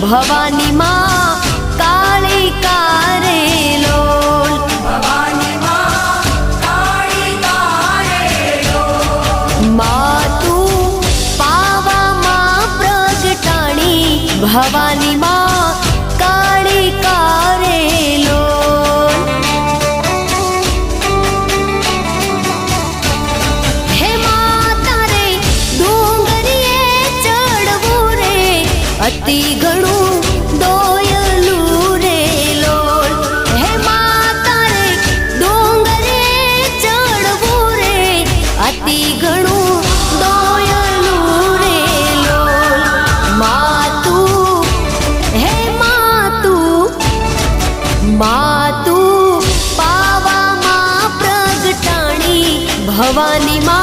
ભવાની માં કાળી કારે લોલ ભવાની માં કાળી કારે લોલ માં તું પાવામાં પ્રગટાણી ભવાની માં કાળી કારે લોલ હે માતા રે ડુંગરીએ ચડવું રે અતિ ઘણું દોયલું રે લોલ હે માતા રે ડુંગરીએ ચડવું રે અતિ ઘણું દોયલું રે લોલ માતું હે માતું પાવામાં પ્રગટાણી ભવાની માં